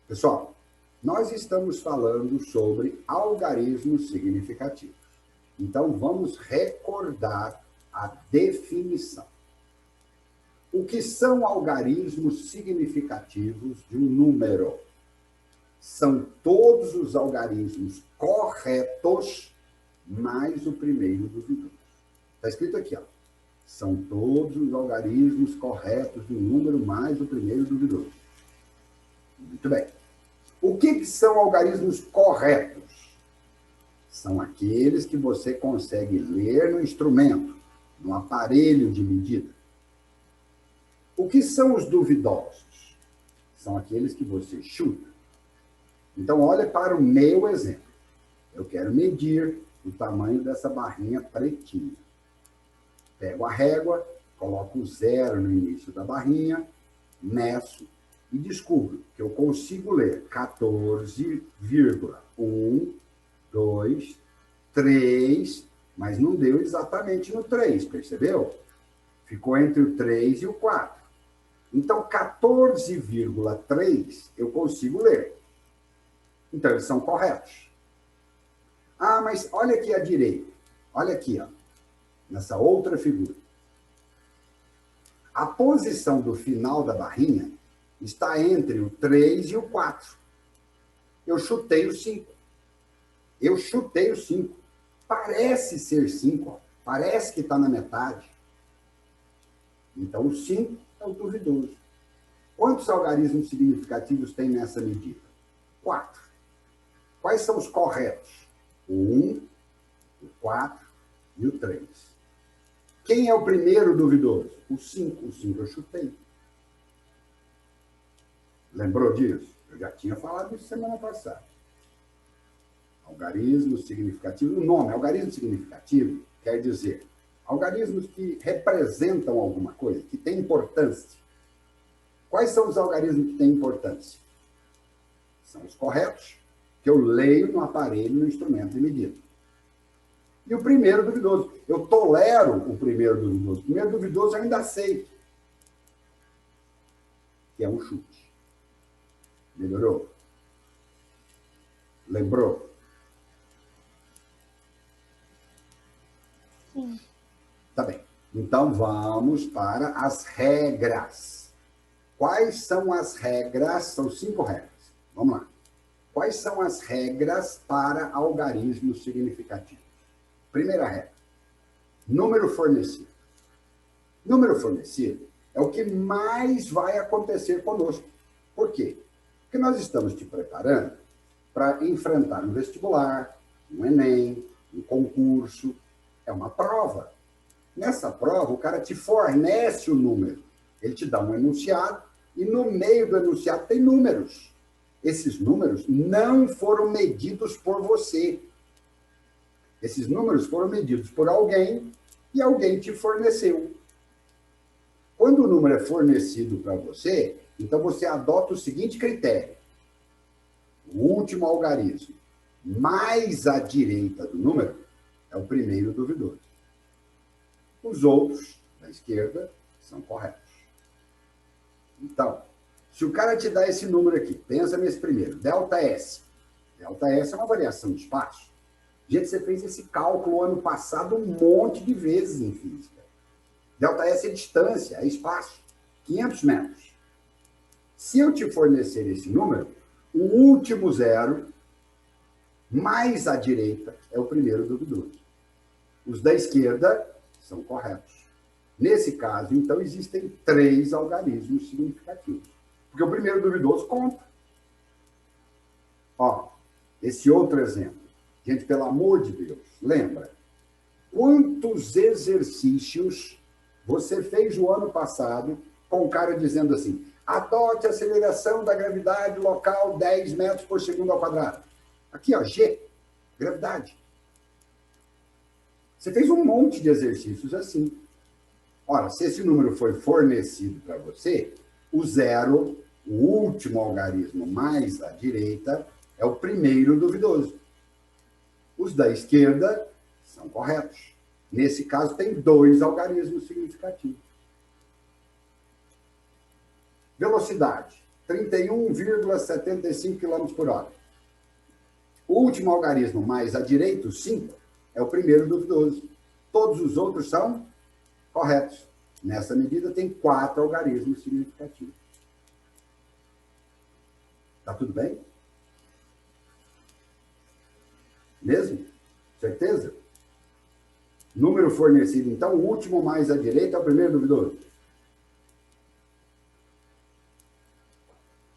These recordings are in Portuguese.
Pessoal, nós estamos falando sobre algarismos significativos. Então, vamos recordar a definição. O que são algarismos significativos de um número? São todos os algarismos corretos mais o primeiro duvidoso. Está escrito aqui, ó. São todos os algarismos corretos de um número mais o primeiro duvidoso. Muito bem. O que são algarismos corretos? São aqueles que você consegue ler no instrumento, no aparelho de medida. O que são os duvidosos? São aqueles que você chuta. Então, olha para o meu exemplo. Eu quero medir o tamanho dessa barrinha pretinha. Pego a régua, coloco o 0 no início da barrinha, meço e descubro que eu consigo ler 14,1, 2, 3, mas não deu exatamente no 3, percebeu? Ficou entre o 3 e o 4. Então, 14,3 eu consigo ler. Então, eles são corretos. Ah, mas olha aqui à direita. Olha aqui, ó, nessa outra figura. A posição do final da barrinha está entre o 3 e o 4. Eu chutei o 5. Eu chutei o 5. Parece ser 5, ó. Parece que está na metade. Então, o 5 é o duvidoso. Quantos algarismos significativos tem nessa medida? 4. Quais são os corretos? O 1, o 4 e o 3. Quem é o primeiro duvidoso? O 5. O 5 eu chutei. Lembrou disso? Eu já tinha falado isso semana passada. Algarismo significativo. O nome, algarismo significativo, quer dizer algarismos que representam alguma coisa, que têm importância. Quais são os algarismos que têm importância? São os corretos, que eu leio no aparelho, no instrumento de medida. E o primeiro duvidoso. Eu tolero o primeiro duvidoso. O primeiro duvidoso eu ainda aceito. Que é um chute. Melhorou? Lembrou? Sim. Tá bem. Então, vamos para as regras. Quais são as regras? São 5 regras. Vamos lá. Quais são as regras para algarismos significativos? Primeira regra. Número fornecido. Número fornecido é o que mais vai acontecer conosco. Por quê? Porque nós estamos te preparando para enfrentar um vestibular, um Enem, um concurso. É uma prova. Nessa prova, o cara te fornece o número. Ele te dá um enunciado e no meio do enunciado tem números. Esses números não foram medidos por você. Esses números foram medidos por alguém e alguém te forneceu. Quando o número é fornecido para você, então você adota o seguinte critério. O último algarismo mais à direita do número é o primeiro duvidoso. Os outros, da esquerda, são corretos. Então, se o cara te dá esse número aqui, pensa nesse primeiro, ΔS. ΔS é uma variação de espaço. Gente, você fez esse cálculo ano passado um monte de vezes em física. ΔS é distância, é espaço. 500 metros. Se eu te fornecer esse número, o último zero, mais à direita, é o primeiro duvidoso. Os da esquerda são corretos. Nesse caso, então, existem 3 algarismos significativos. Porque o primeiro duvidoso conta. Ó, esse outro exemplo. Gente, pelo amor de Deus, lembra? Quantos exercícios você fez o ano passado com o cara dizendo assim, adote a aceleração da gravidade local 10 metros por segundo ao quadrado. Aqui, ó, G, gravidade. Você fez um monte de exercícios assim. Ora, se esse número foi fornecido para você, o zero, o último algarismo mais à direita, é o primeiro duvidoso. Os da esquerda são corretos. Nesse caso, tem 2 algarismos significativos. Velocidade. 31,75 km por hora. O último algarismo mais à direita, o 5, é o primeiro duvidoso. Todos os outros são corretos. Nessa medida, tem 4 algarismos significativos. Tá tudo bem? Mesmo? Certeza? Número fornecido, então, o último mais à direita é o primeiro duvidoso.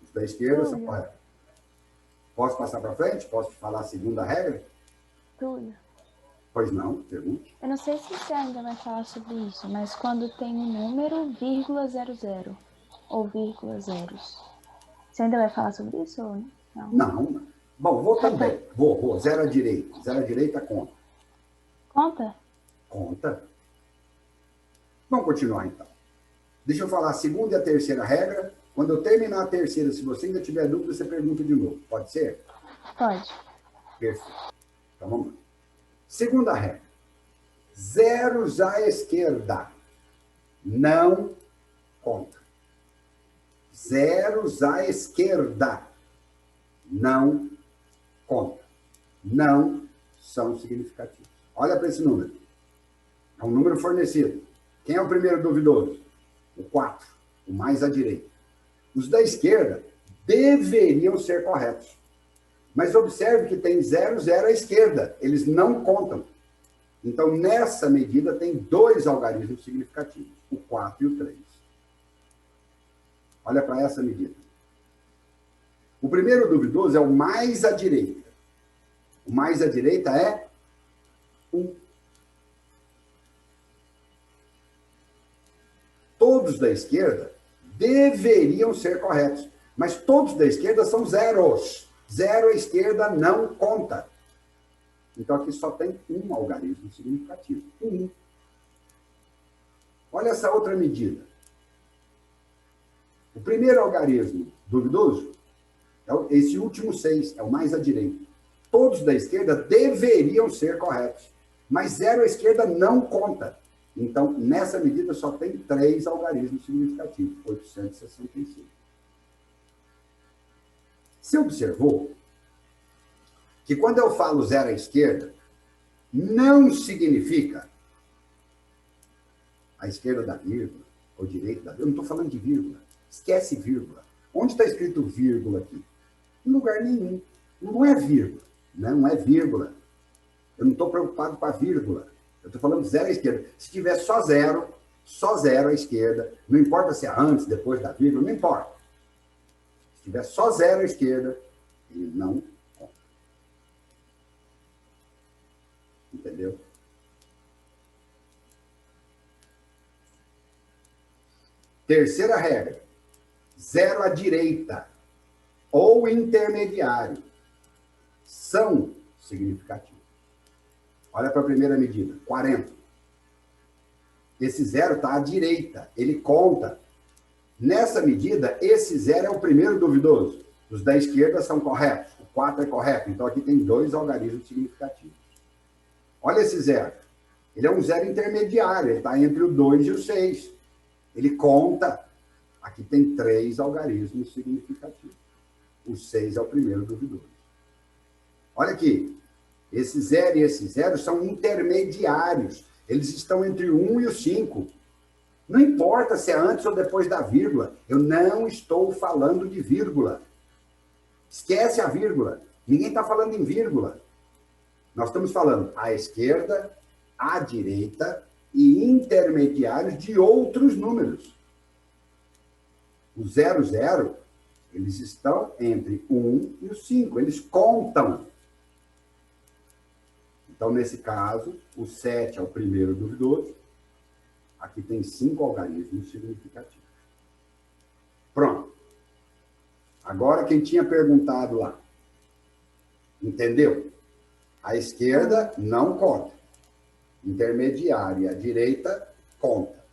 Os da esquerda são corretos. Posso passar para frente? Posso te falar a segunda regra? Túlio. Pois não, pergunte. Eu não sei se você ainda vai falar sobre isso, mas quando tem um número, vírgula 00 ou vírgula zeros. Você ainda vai falar sobre isso ou não? Não. Bom, vou também. Vou. Zero à direita. Zero à direita conta. Conta? Conta. Vamos continuar, então. Deixa eu falar a segunda e a terceira regra. Quando eu terminar a terceira, se você ainda tiver dúvida, você pergunta de novo. Pode ser? Pode. Perfeito. Então, vamos lá. Segunda regra. Zeros à esquerda não conta. Zeros à esquerda não conta. Não são significativos. Olha para esse número. É um número fornecido. Quem é o primeiro duvidoso? O 4, o mais à direita. Os da esquerda deveriam ser corretos. Mas observe que tem 0, 0 à esquerda. Eles não contam. Então, nessa medida, tem 2 algarismos significativos, o 4 e o 3. Olha para essa medida. O primeiro duvidoso é o mais à direita. O mais à direita é 1. Todos da esquerda deveriam ser corretos, mas todos da esquerda são zeros. 0 à esquerda não conta. Então, aqui só tem um algarismo significativo. 1. Olha essa outra medida. O primeiro algarismo duvidoso é esse último 6, é o mais à direita. Todos da esquerda deveriam ser corretos, mas 0 à esquerda não conta. Então, nessa medida, só tem 3 algarismos significativos, 865. Você observou que quando eu falo 0 à esquerda, não significa a esquerda da vírgula, ou direita da vírgula. Eu não estou falando de vírgula. Esquece vírgula. Onde está escrito vírgula aqui? Em lugar nenhum. Não é vírgula. Não é vírgula. Eu não estou preocupado com a vírgula. Eu estou falando 0 à esquerda. Se tiver só 0 à esquerda, não importa se é antes, depois da vírgula, não importa. Se tiver só 0 à esquerda, ele não conta. Entendeu? Terceira regra. 0 à direita ou intermediário são significativos. Olha para a primeira medida, 40. Esse 0 está à direita, ele conta. Nessa medida, esse 0 é o primeiro duvidoso. Os da esquerda são corretos, o 4 é correto. Então, aqui tem 2 algarismos significativos. Olha esse 0. Ele é um 0 intermediário, ele está entre o 2 e o 6. Ele conta. Aqui tem 3 algarismos significativos. O 6 é o primeiro duvidoso. Olha aqui. Esse 0 e esse 0 são intermediários. Eles estão entre o 1 e o 5. Não importa se é antes ou depois da vírgula. Eu não estou falando de vírgula. Esquece a vírgula. Ninguém está falando em vírgula. Nós estamos falando à esquerda, à direita e intermediários de outros números. O 0, 0, eles estão entre o 1 e o 5. Eles contam. Então, nesse caso, o 7 é o primeiro duvidoso. Aqui tem 5 algarismos significativos. Pronto. Agora, quem tinha perguntado lá. Entendeu? A esquerda não conta. Intermediário e a direita conta.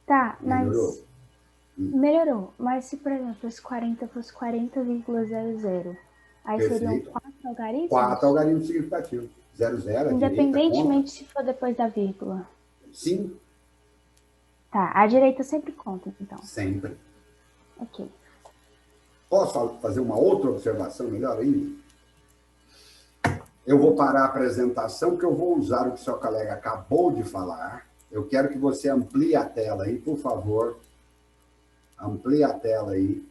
Tá, Melhorou? mas... Melhorou. Mas se, por exemplo, esse 40 fosse 40,00, aí Perfeito. seriam 4 algarismos? 4 algarismos significativos. 0, 0, a independentemente se for depois da vírgula. Sim. Tá, a direita sempre conta, então. Sempre. Ok. Posso fazer uma outra observação melhor ainda? Eu vou parar a apresentação, que eu vou usar o que o seu colega acabou de falar. Eu quero que você amplie a tela aí, por favor. Amplie a tela aí,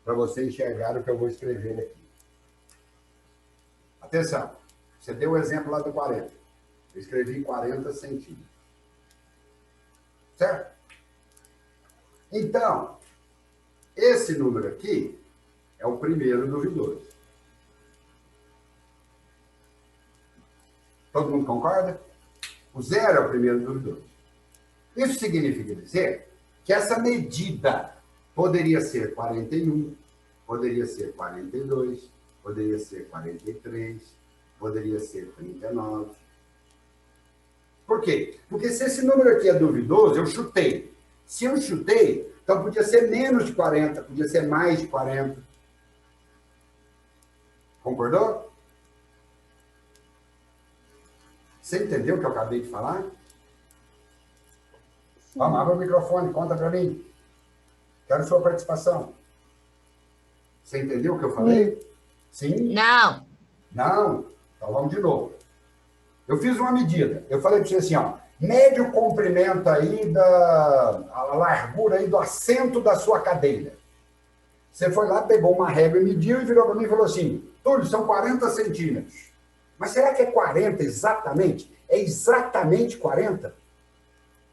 para você enxergar o que eu vou escrever aqui. Atenção, você deu o exemplo lá do 40. Eu escrevi 40 centímetros. Certo? Então, esse número aqui é o primeiro duvidoso. Todo mundo concorda? O 0 é o primeiro duvidoso. Isso significa dizer que essa medida poderia ser 41, poderia ser 42, poderia ser 43, poderia ser 39. Por quê? Porque se esse número aqui é duvidoso, eu chutei. Se eu chutei, então podia ser menos de 40, podia ser mais de 40. Concordou? Você entendeu o que eu acabei de falar? Sim. Vamos, abre o microfone, conta para mim. Quero sua participação. Você entendeu o que eu falei? Sim? Não. Não? Então vamos de novo. Eu fiz uma medida. Eu falei para você assim, ó, mede o comprimento aí a largura aí do assento da sua cadeira. Você foi lá, pegou uma régua e mediu e virou para mim e falou assim, Túlio, são 40 centímetros. Mas será que é 40 exatamente? É exatamente 40?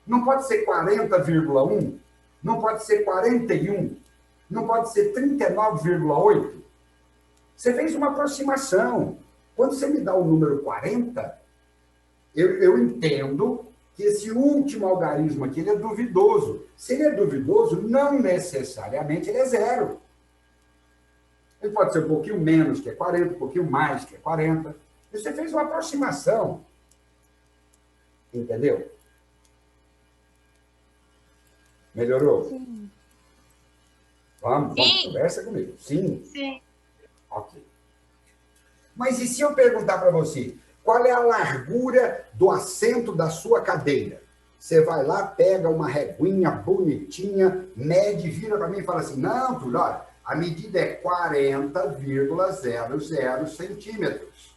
Não pode ser 40,1? Não pode ser 41? Não pode ser 39,8? Você fez uma aproximação. Quando você me dá o número 40, eu entendo que esse último algarismo aqui ele é duvidoso. Se ele é duvidoso, não necessariamente ele é 0. Ele pode ser um pouquinho menos, que é 40, um pouquinho mais, que é 40. Você fez uma aproximação. Entendeu? Melhorou? Sim. Vamos, Sim. conversa comigo. Sim? Sim. Ok. Mas e se eu perguntar para você, qual é a largura do assento da sua cadeira? Você vai lá, pega uma reguinha bonitinha, mede, vira para mim e fala assim, não, Túlio, olha, a medida é 40,00 centímetros.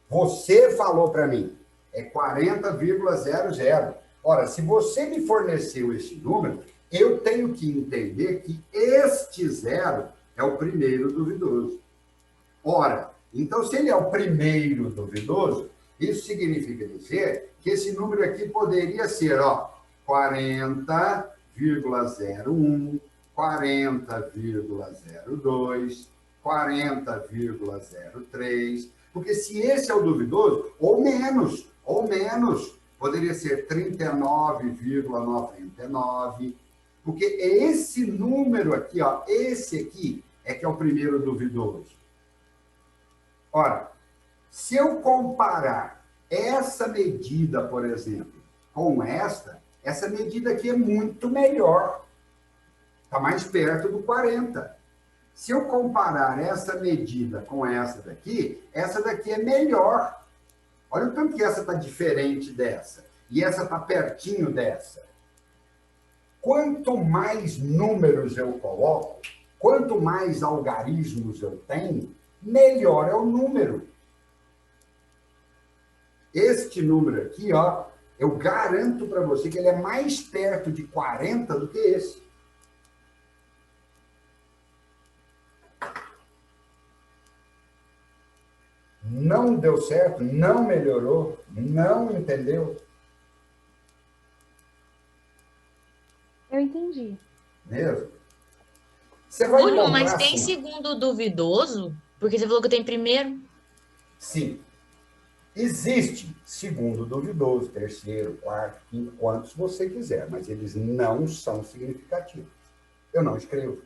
Você falou para mim, é 40,00. Ora, se você me forneceu esse número, eu tenho que entender que este 0 é o primeiro duvidoso. Ora, então se ele é o primeiro duvidoso, isso significa dizer que esse número aqui poderia ser, ó, 40,01, 40,02, 40,03, porque se esse é o duvidoso, ou menos, poderia ser 39,99, porque é esse número aqui, ó, esse aqui é que é o primeiro duvidoso. Ora, se eu comparar essa medida, por exemplo, com essa medida aqui é muito melhor. Está mais perto do 40. Se eu comparar essa medida com essa daqui é melhor. Olha o tanto que essa está diferente dessa. E essa está pertinho dessa. Quanto mais números eu coloco, quanto mais algarismos eu tenho, melhor é o número. Este número aqui, ó, eu garanto para você que ele é mais perto de 40 do que esse. Não deu certo, não melhorou, não entendeu? Eu entendi. Mesmo? Você vai Túlio, encontrar mas tem assim, segundo duvidoso? Porque você falou que tem primeiro. sim. Existe segundo duvidoso, terceiro, quarto, quinto, quantos você quiser, mas eles não são significativos. Eu não escrevo.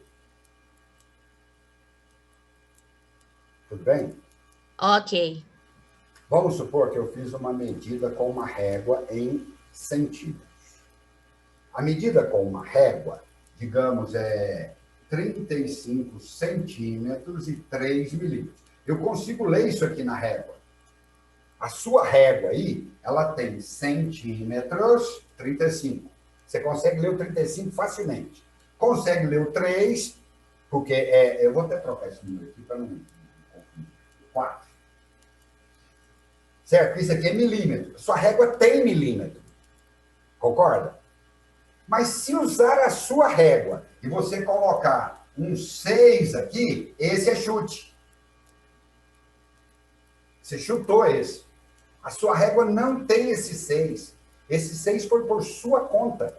Tudo bem? Ok. Vamos supor que eu fiz uma medida com uma régua em centímetros. A medida com uma régua, digamos, é 35 centímetros e 3 milímetros. Eu consigo ler isso aqui na régua. A sua régua aí, ela tem centímetros, 35. Você consegue ler o 35 facilmente. consegue ler o 3, porque eu vou até trocar esse número aqui para não confundir. 4. Certo? Isso aqui é milímetro. Sua régua tem milímetro. Concorda? Mas se usar a sua régua e você colocar um 6 aqui, esse é chute. Você chutou esse. A sua régua não tem esse 6. Esse 6 foi por sua conta.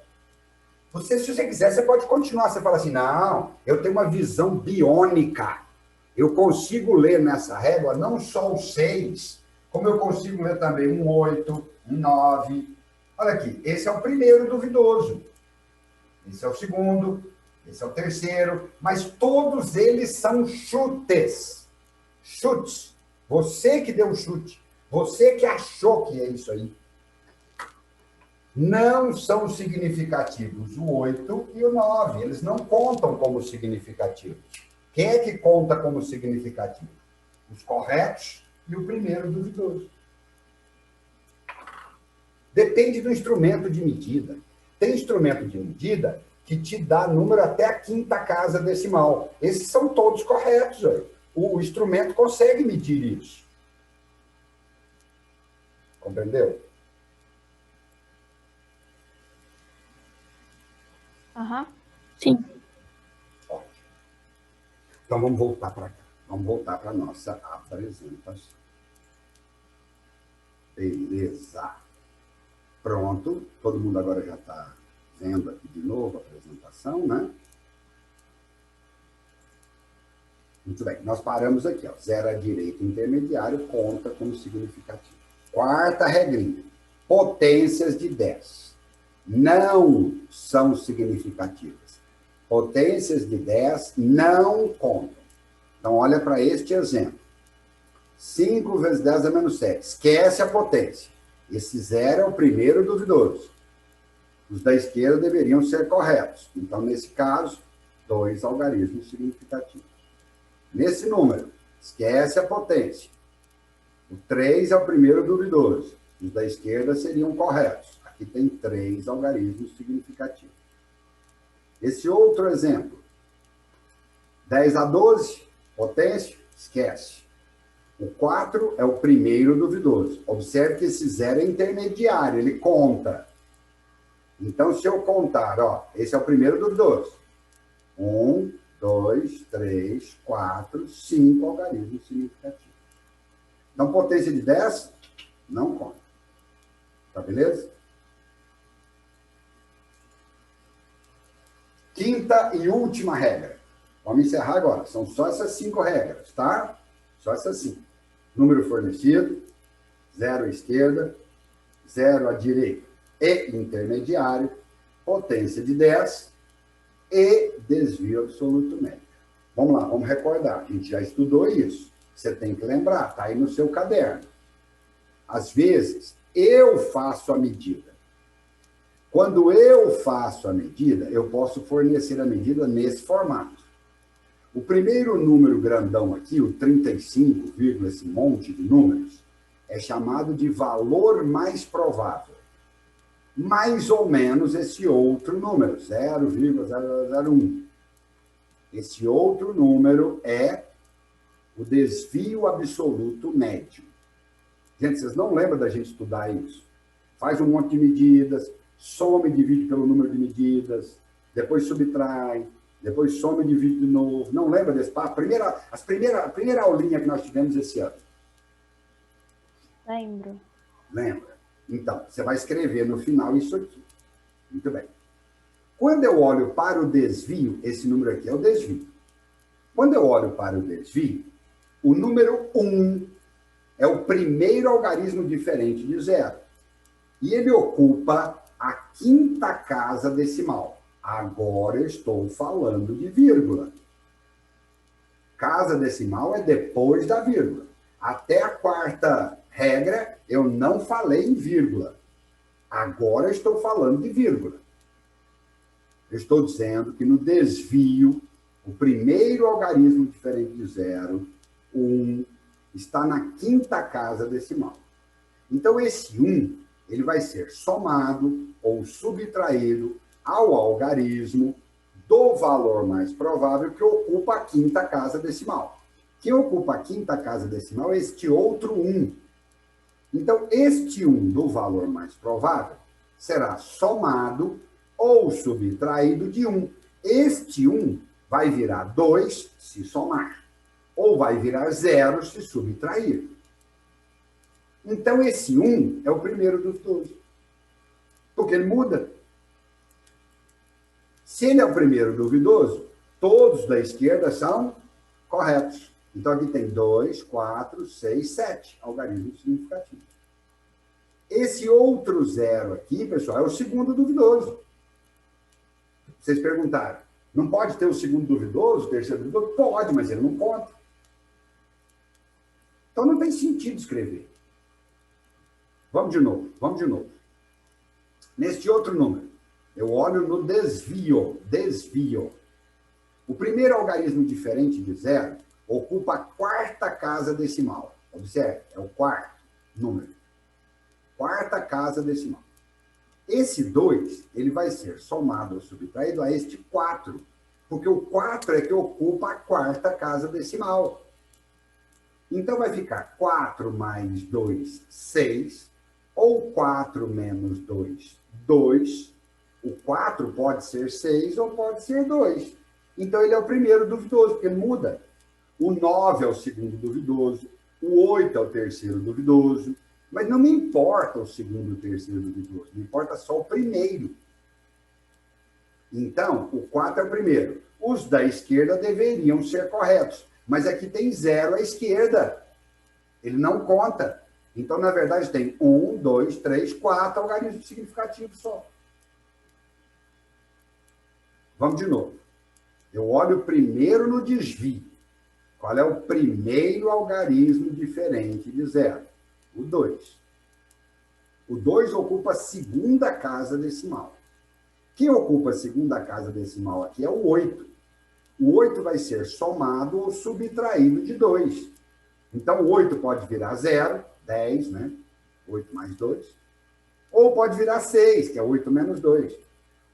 Se você quiser, você pode continuar. Você fala assim, não, eu tenho uma visão biônica. Eu consigo ler nessa régua não só o 6, como eu consigo ler também um 8, um 9. Olha aqui, esse é o primeiro duvidoso. Esse é o segundo, esse é o terceiro, mas todos eles são chutes. Chutes. Você que deu o chute. Você que achou que é isso aí. Não são significativos o 8 e o 9. Eles não contam como significativos. Quem é que conta como significativo? Os corretos e o primeiro duvidoso. Depende do instrumento de medida. Tem instrumento de medida que te dá número até a quinta casa decimal. Esses são todos corretos. O instrumento consegue medir isso. Compreendeu? Aham. Sim. Ótimo. Então, vamos voltar para cá. Vamos voltar para a nossa apresentação. Beleza. Pronto. Todo mundo agora já está vendo aqui de novo a apresentação, né? Muito bem. Nós paramos aqui, ó. 0 à direita intermediário conta como significativo. Quarta regrinha. Potências de 10 não são significativas. Potências de 10 não contam. Então, olha para este exemplo. 5 vezes 10 é menos 7. Esquece a potência. Esse 0 é o primeiro duvidoso. Os da esquerda deveriam ser corretos. Então, nesse caso, 2 algarismos significativos. Nesse número, esquece a potência. O 3 é o primeiro duvidoso. Os da esquerda seriam corretos. Aqui tem 3 algarismos significativos. Esse outro exemplo, 10 a 12, potência, esquece. O 4 é o primeiro duvidoso. Observe que esse 0 é intermediário, ele conta. Então, se eu contar, ó, esse é o primeiro duvidoso. 1, 2, 3, 4, 5 algarismos significativos. Então, potência de 10, não conta. Tá beleza? Quinta e última regra. Vamos encerrar agora. São só essas 5 regras, tá? Só essas 5. Número fornecido, 0 à esquerda, 0 à direita e intermediário, potência de 10 e desvio absoluto médio. Vamos lá, vamos recordar. A gente já estudou isso. Você tem que lembrar, está aí no seu caderno. Às vezes, eu faço a medida. Quando eu faço a medida, eu posso fornecer a medida nesse formato. O primeiro número grandão aqui, o 35, esse monte de números, é chamado de valor mais provável. Mais ou menos esse outro número, 0,001. Esse outro número é o desvio absoluto médio. Gente, vocês não lembram da gente estudar isso? Faz um monte de medidas, soma e divide pelo número de medidas, depois subtrai, depois soma e divide de novo. Não lembra desse papo? A primeira aulinha que nós tivemos esse ano. Lembro. Lembra? Então, você vai escrever no final isso aqui. Muito bem. Quando eu olho para o desvio, esse número aqui é o desvio. Quando eu olho para o desvio, o número 1 é o primeiro algarismo diferente de 0. E ele ocupa a quinta casa decimal. Agora eu estou falando de vírgula. Casa decimal é depois da vírgula. Até a quarta regra, eu não falei em vírgula. Agora eu estou falando de vírgula. Eu estou dizendo que no desvio, o primeiro algarismo diferente de 0, 1, está na quinta casa decimal. Então, esse 1, ele vai ser somado ou subtraído ao algarismo do valor mais provável que ocupa a quinta casa decimal. Quem ocupa a quinta casa decimal é este outro 1. Então, este 1 do valor mais provável será somado ou subtraído de 1. Este 1 vai virar 2 se somar, ou vai virar 0 se subtrair. Então, esse 1 é o primeiro dos 12, porque ele muda. Se ele é o primeiro duvidoso, todos da esquerda são corretos. Então, aqui tem 2, 4, 6, 7 algarismos significativos. Esse outro 0 aqui, pessoal, é o segundo duvidoso. Vocês perguntaram, não pode ter o segundo duvidoso, o terceiro duvidoso? Pode, mas ele não conta. Então, não tem sentido escrever. Vamos de novo. Neste outro número, eu olho no desvio. O primeiro algarismo diferente de 0 ocupa a quarta casa decimal. Observe, é o quarto número. Quarta casa decimal. Esse 2, ele vai ser somado ou subtraído a este 4, porque o 4 é que ocupa a quarta casa decimal. Então, vai ficar 4 mais 2, 6, ou 4 menos 2, 2. O 4 pode ser 6 ou pode ser 2. Então, ele é o primeiro duvidoso, porque ele muda. O 9 é o segundo duvidoso, o 8 é o terceiro duvidoso, mas não me importa o segundo e o terceiro duvidoso, me importa só o primeiro. Então, o 4 é o primeiro. Os da esquerda deveriam ser corretos, mas aqui tem 0 à esquerda. Ele não conta. Então, na verdade, tem 1, 2, 3, 4 algarismos significativos só. Vamos de novo. Eu olho primeiro no desvio. Qual é o primeiro algarismo diferente de 0? O 2. O 2 ocupa a segunda casa decimal. Quem ocupa a segunda casa decimal aqui é o 8. O 8 vai ser somado ou subtraído de 2. Então, o 8 pode virar 0, 10, né? 8 mais 2. Ou pode virar 6, que é 8 menos 2.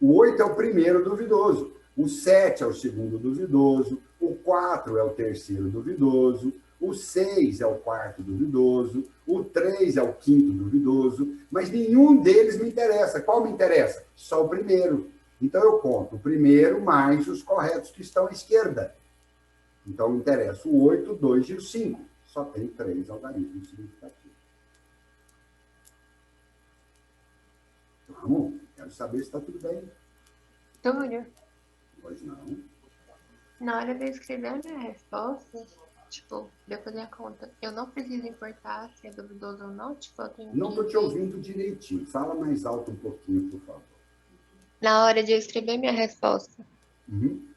O 8 é o primeiro duvidoso. O 7 é o segundo duvidoso. O 4 é o terceiro duvidoso. O 6 é o quarto duvidoso. O 3 é o quinto duvidoso. Mas nenhum deles me interessa. Qual me interessa? Só o primeiro. Então, eu conto o primeiro mais os corretos que estão à esquerda. Então, me interessa o 8, o 2 e o 5. Só tem 3 algarismos significativos. Vamos? Quero saber se está tudo bem. Túlio, Pois não. na hora de eu escrever a minha resposta, tipo, de eu fazer a conta, eu não preciso importar se é duvidoso ou não, tipo, eu tenho Não estou que... te ouvindo direitinho. Fala mais alto um pouquinho, por favor. Na hora de eu escrever minha resposta, Uhum.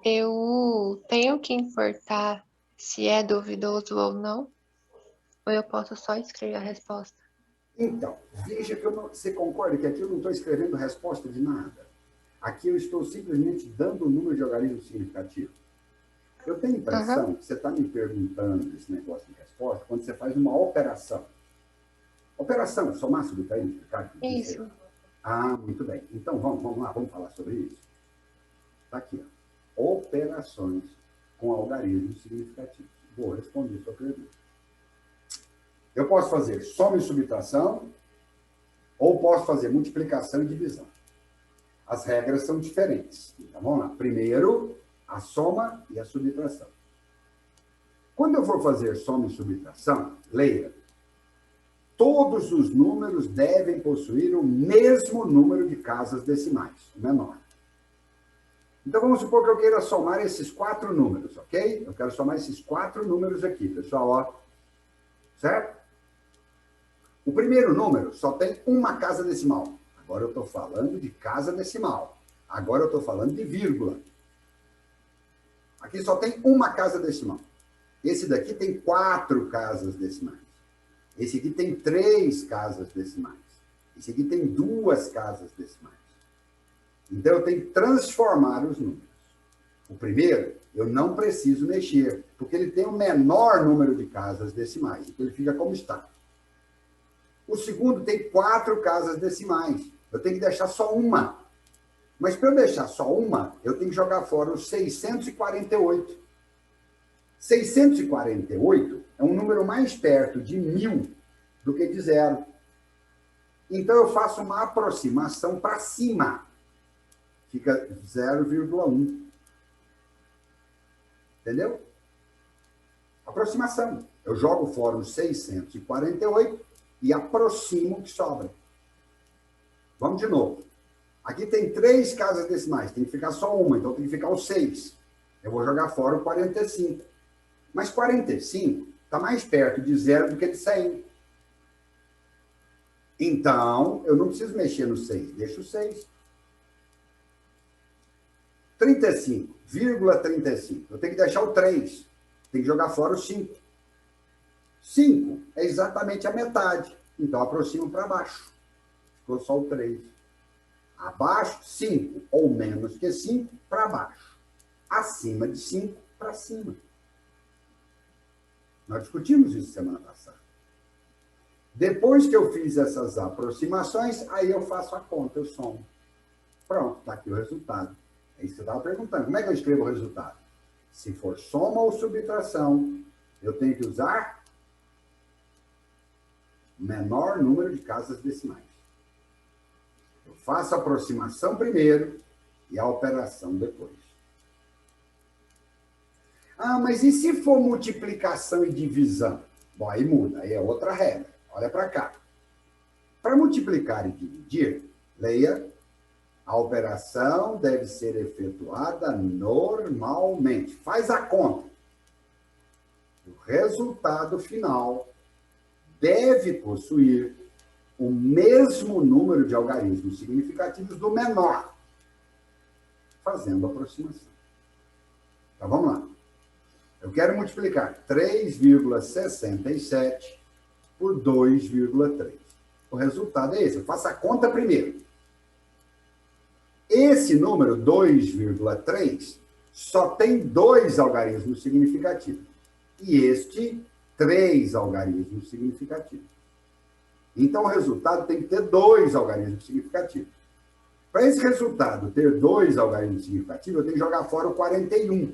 eu tenho que importar se é duvidoso ou não? Ou eu posso só escrever a resposta? Então, veja que você concorda que aqui eu não estou escrevendo resposta de nada. Aqui eu estou simplesmente dando o número de algarismo significativo. Eu tenho a impressão que você está me perguntando esse negócio de resposta quando você faz uma operação. Operação, somar, subtrair, multiplicar. Isso. Ah, muito bem. Então, vamos lá, vamos falar sobre isso. Está aqui, ó. Operações com algarismos significativos. Vou responder sua pergunta. Eu posso fazer soma e subtração, ou posso fazer multiplicação e divisão. As regras são diferentes. Então, vamos lá. Primeiro, a soma e a subtração. Quando eu for fazer soma e subtração, leia. Todos os números devem possuir o mesmo número de casas decimais, o menor. Então, vamos supor que eu queira somar esses 4 números, ok? Eu quero somar esses 4 números aqui, pessoal, ó. Certo? O primeiro número só tem uma casa decimal. Agora eu estou falando de casa decimal. Agora eu estou falando de vírgula. Aqui só tem uma casa decimal. Esse daqui tem 4 casas decimais. Esse aqui tem 3 casas decimais. Esse aqui tem 2 casas decimais. Então, eu tenho que transformar os números. O primeiro, eu não preciso mexer, porque ele tem o menor número de casas decimais. Então, ele fica como está. O segundo tem 4 casas decimais. Eu tenho que deixar só uma. Mas para eu deixar só uma, eu tenho que jogar fora os 648. 648 é um número mais perto de 1000 do que de zero. Então, eu faço uma aproximação para cima. Fica 0,1. Entendeu? Aproximação. Eu jogo fora os 648 e aproximo o que sobra. Vamos de novo. Aqui tem 3 casas decimais. Tem que ficar só uma, então tem que ficar o 6. Eu vou jogar fora o 45. Mas 45 está mais perto de zero do que de 100. Então, eu não preciso mexer no 6. Deixa o 6. 35,35. Eu tenho que deixar o 3. Tem que jogar fora o 5. 5 é exatamente a metade. Então, aproximo para baixo. Ficou só o 3. Abaixo, 5 ou menos que 5 para baixo. Acima de 5 para cima. Nós discutimos isso semana passada. Depois que eu fiz essas aproximações, aí eu faço a conta, eu somo. Pronto, está aqui o resultado. É isso que você estava perguntando. Como é que eu escrevo o resultado? Se for soma ou subtração, eu tenho que usar o menor número de casas decimais. Eu faço a aproximação primeiro e a operação depois. Ah, mas e se for multiplicação e divisão? Bom, aí muda, aí é outra regra. Olha para cá. Para multiplicar e dividir, leia, a operação deve ser efetuada normalmente. Faz a conta. O resultado final deve possuir o mesmo número de algarismos significativos do menor, fazendo a aproximação. Então, vamos lá. Eu quero multiplicar 3,67 por 2,3. O resultado é esse. Eu faço a conta primeiro. Esse número, 2,3, só tem 2 algarismos significativos. E este, 3 algarismos significativos. Então, o resultado tem que ter 2 algarismos significativos. Para esse resultado ter 2 algarismos significativos, eu tenho que jogar fora o 41.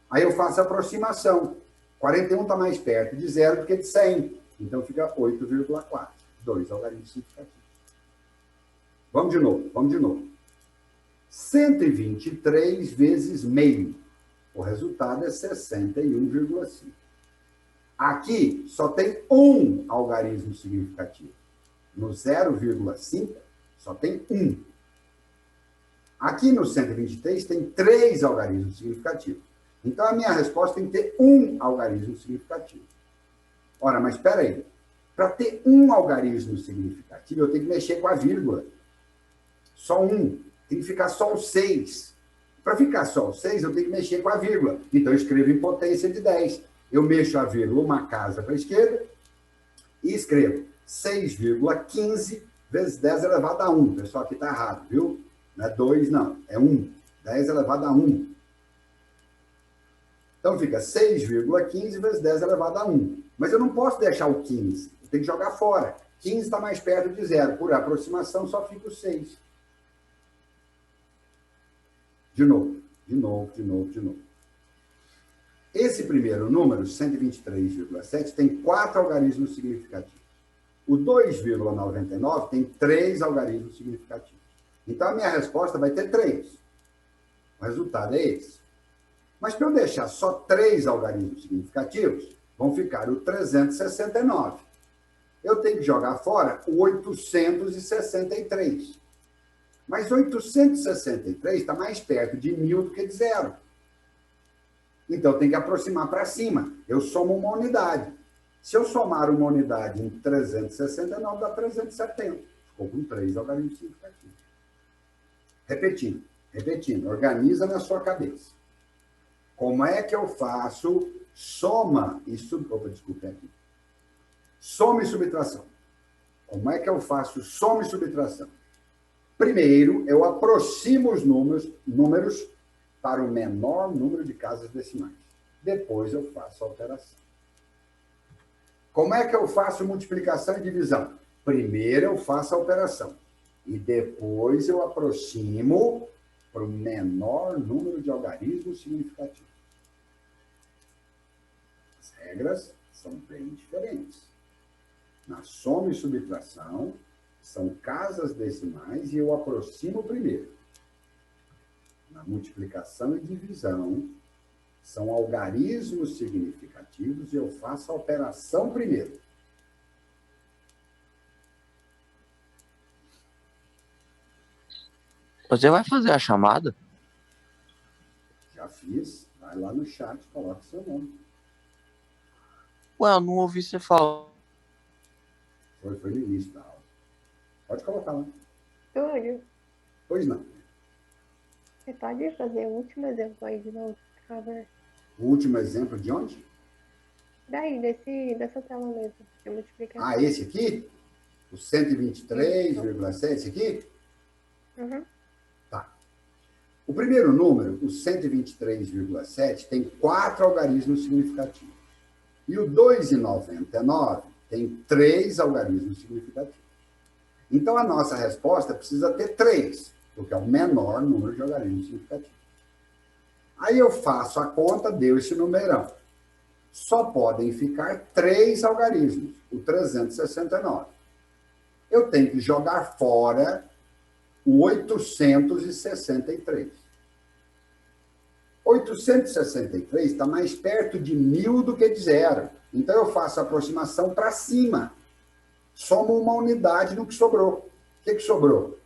Aí eu faço a aproximação. 41 está mais perto de zero do que de 100. Então, fica 8,4. 2 algarismos significativos. Vamos de novo. 123 vezes meio. O resultado é 61,5. Aqui só tem um algarismo significativo. No 0,5 só tem um. Aqui no 123 tem 3 algarismos significativos. Então, a minha resposta tem que ter um algarismo significativo. Ora, mas espera aí. Para ter um algarismo significativo, eu tenho que mexer com a vírgula. Só um. Tem que ficar só o 6. Para ficar só o 6, eu tenho que mexer com a vírgula. Então, eu escrevo em potência de 10. Eu mexo a vírgula uma casa para a esquerda e escrevo 6,15 vezes 10 elevado a 1. Pessoal, aqui está errado, viu? Não é 2, não. É 1. 10 elevado a 1. Então, fica 6,15 vezes 10 elevado a 1. Mas eu não posso deixar o 15. Eu tenho que jogar fora. 15 está mais perto de zero. Por aproximação, só fica o 6. De novo. Esse primeiro número, 123,7, tem 4 algarismos significativos. O 2,99 tem 3 algarismos significativos. Então, a minha resposta vai ter 3. O resultado é esse. Mas para eu deixar só 3 algarismos significativos, vão ficar o 369. Eu tenho que jogar fora o 863. Mas 863 está mais perto de 1000 do que de zero. Então, eu tenho que aproximar para cima. Eu somo uma unidade. Se eu somar uma unidade em 369, dá 370. Ficou com 3 algarismos significativos. Repetindo. Organiza na sua cabeça. Como é que eu faço soma e Soma e subtração. Como é que eu faço soma e subtração? Primeiro, eu aproximo os números para o menor número de casas decimais. Depois eu faço a alteração. Como é que eu faço multiplicação e divisão? Primeiro eu faço a operação. E depois eu aproximo para o menor número de algarismos significativo. As regras são bem diferentes. Na soma e subtração, são casas decimais e eu aproximo primeiro. Na multiplicação e divisão, são algarismos significativos e eu faço a operação primeiro. Você vai fazer a chamada? Já fiz, vai lá no chat, coloca seu nome. Ué, eu não ouvi você falar. Foi no início da aula. Pode colocar lá. Túlio, Pois não. você pode fazer o último exemplo aí de novo, por favor? O último exemplo de onde? Daí, dessa tela mesmo, de multiplicação. Ah, esse aqui? O 123,7, esse aqui? Uhum. Tá. O primeiro número, o 123,7, tem 4 algarismos significativos. E o 2,99 tem 3 algarismos significativos. Então, a nossa resposta precisa ter 3, porque é o menor número de algarismos significativos. Aí eu faço a conta, deu esse numerão. Só podem ficar 3 algarismos, o 369. Eu tenho que jogar fora o 863. 863 está mais perto de 1000 do que de 0. Então, eu faço a aproximação para cima. Somo uma unidade no que sobrou. O que sobrou?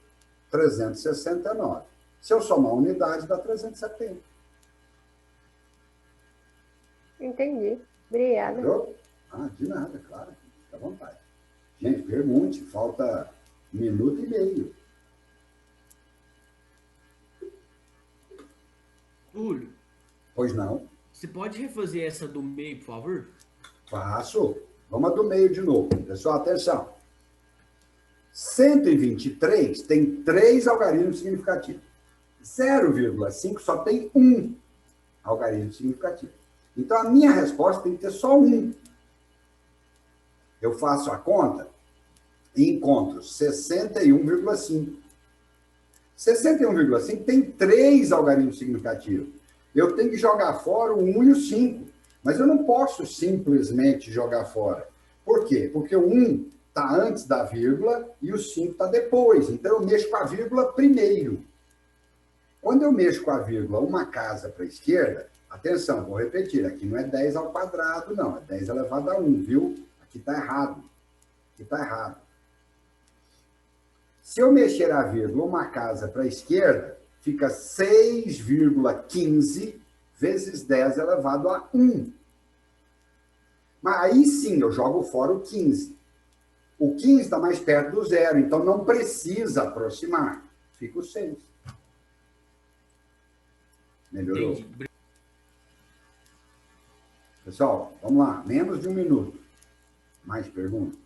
369. Se eu somar a unidade, dá 370. Entendi. Obrigada. Entendeu? Ah, de nada, claro. Fica à vontade. Gente, pergunte. Falta 1 minuto e meio. Túlio, Pois não? você pode refazer essa do meio, por favor? Faço. Vamos a do meio de novo. Pessoal, atenção. 123 tem 3 algarismos significativos. 0,5 só tem 1 algarismo significativo. Então, a minha resposta tem que ter só 1. Eu faço a conta e encontro 61,5. 61,5 tem 3 algarismos significativos. Eu tenho que jogar fora o 1 e o 5. Mas eu não posso simplesmente jogar fora. Por quê? Porque o 1 está antes da vírgula e o 5 está depois. Então, eu mexo com a vírgula primeiro. Quando eu mexo com a vírgula uma casa para a esquerda, atenção, vou repetir, aqui não é 10 ao quadrado, não. É 10 elevado a 1, viu? Aqui está errado. Aqui está errado. Se eu mexer a vírgula uma casa para a esquerda, fica 6,15 vezes 10 elevado a 1. Mas aí sim, eu jogo fora o 15. O 15 está mais perto do 0, então não precisa aproximar. Fica o 6. Melhorou? Entendi. Pessoal, vamos lá. Menos de 1 minuto. Mais perguntas?